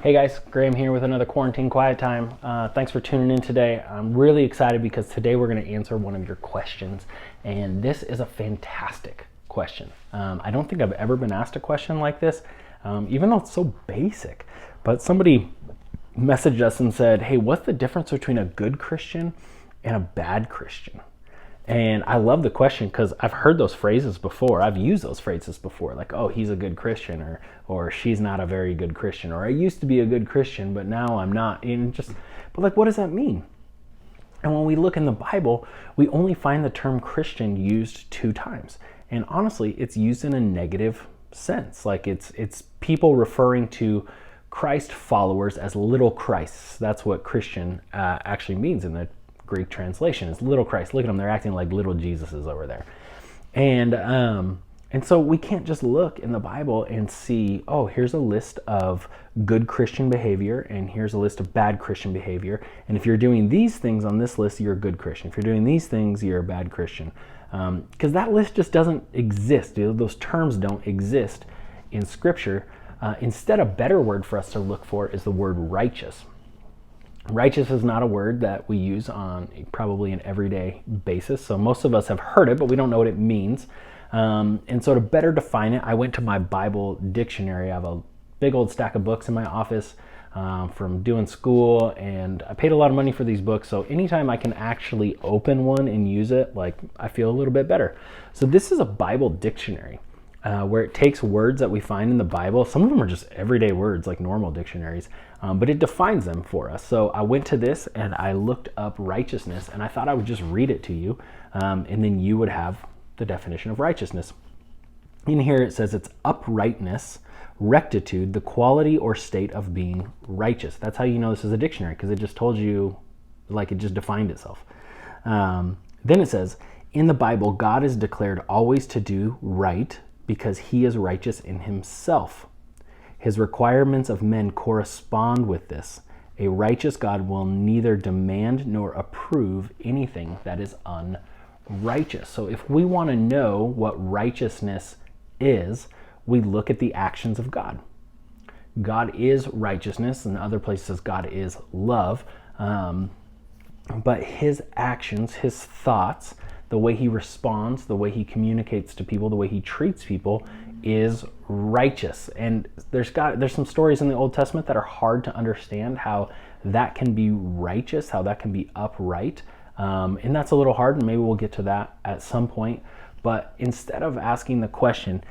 Hey guys, Graham here with another Quarantine Quiet Time. Thanks for tuning in today. I'm really excited because today we're going to answer one of your questions, and this is a fantastic question. I don't think I've ever been asked a question like this, even though it's so basic. But somebody messaged us and said, hey, what's the difference between a good Christian and a bad Christian? And I love the question because I've heard those phrases before. I've used those phrases before, like, oh, he's a good Christian, or she's not a very good Christian, or I used to be a good Christian, but now I'm not. But like, what does that mean? And when we look in the Bible, we only find the term Christian used 2 times. And honestly, it's used in a negative sense. Like it's people referring to Christ followers as little Christs. That's what Christian actually means in the Greek translation, is little Christ. Look at them, they're acting like little Jesuses over there. And so we can't just look in the Bible and see, oh, here's a list of good Christian behavior and here's a list of bad Christian behavior. And if you're doing these things on this list, you're a good Christian. If you're doing these things, you're a bad Christian. Because that list just doesn't exist. Those terms don't exist in Scripture. Instead, a better word for us to look for is the word righteous. Righteous is not a word that we use on probably an everyday basis. So most of us have heard it, but we don't know what it means. And so to better define it, I went to my Bible dictionary. I have a big old stack of books in my office from doing school, and I paid a lot of money for these books. So anytime I can actually open one and use it, like, I feel a little bit better. So this is a Bible dictionary. Where it takes words that we find in the Bible. Some of them are just everyday words, like normal dictionaries, but it defines them for us. So I went to this and I looked up righteousness, and I thought I would just read it to you, and then you would have the definition of righteousness. In here it says it's uprightness, rectitude, the quality or state of being righteous. That's how you know this is a dictionary, because it just told you, like, it just defined itself. Then it says, in the Bible, God is declared always to do right, because he is righteous in himself. His requirements of men correspond with this. A righteous God will neither demand nor approve anything that is unrighteous. So if we want to know what righteousness is, we look at the actions of God. God is righteousness, and other places God is love. But his actions, his thoughts, the way he responds, the way he communicates to people, the way he treats people is righteous. And there's some stories in the Old Testament that are hard to understand, how that can be righteous, how that can be upright. And that's a little hard, and maybe we'll get to that at some point. But instead of asking the question,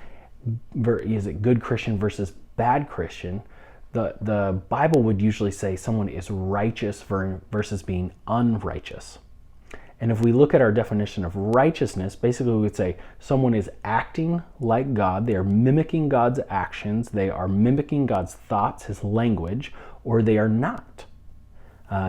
is it good Christian versus bad Christian, the Bible would usually say someone is righteous versus being unrighteous. And if we look at our definition of righteousness, basically we would say someone is acting like God, they are mimicking God's actions, they are mimicking God's thoughts, his language, or they are not.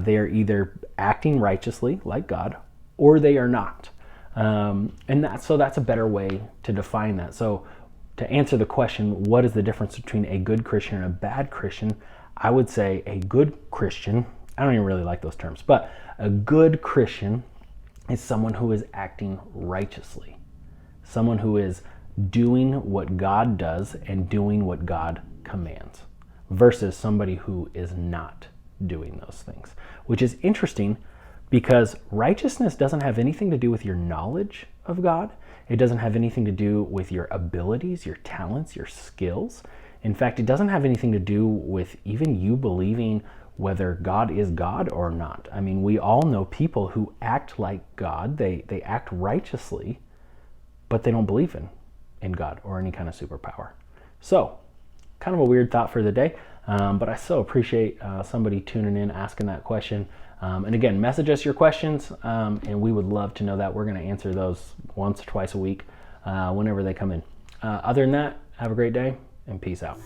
They are either acting righteously like God, or they are not. So that's a better way to define that. So to answer the question, what is the difference between a good Christian and a bad Christian? I would say a good Christian, I don't even really like those terms, but a good Christian is someone who is acting righteously, someone who is doing what God does and doing what God commands, versus somebody who is not doing those things, which is interesting because righteousness doesn't have anything to do with your knowledge of God. It doesn't have anything to do with your abilities, your talents, your skills. In fact, it doesn't have anything to do with even you believing whether God is God or not. I mean, we all know people who act like God, they act righteously, but they don't believe in God or any kind of superpower. So, kind of a weird thought for the day, but I so appreciate somebody tuning in, asking that question. And again, message us your questions, and we would love to know that. We're going to answer those once or twice a week, whenever they come in. Other than that, have a great day, and peace out.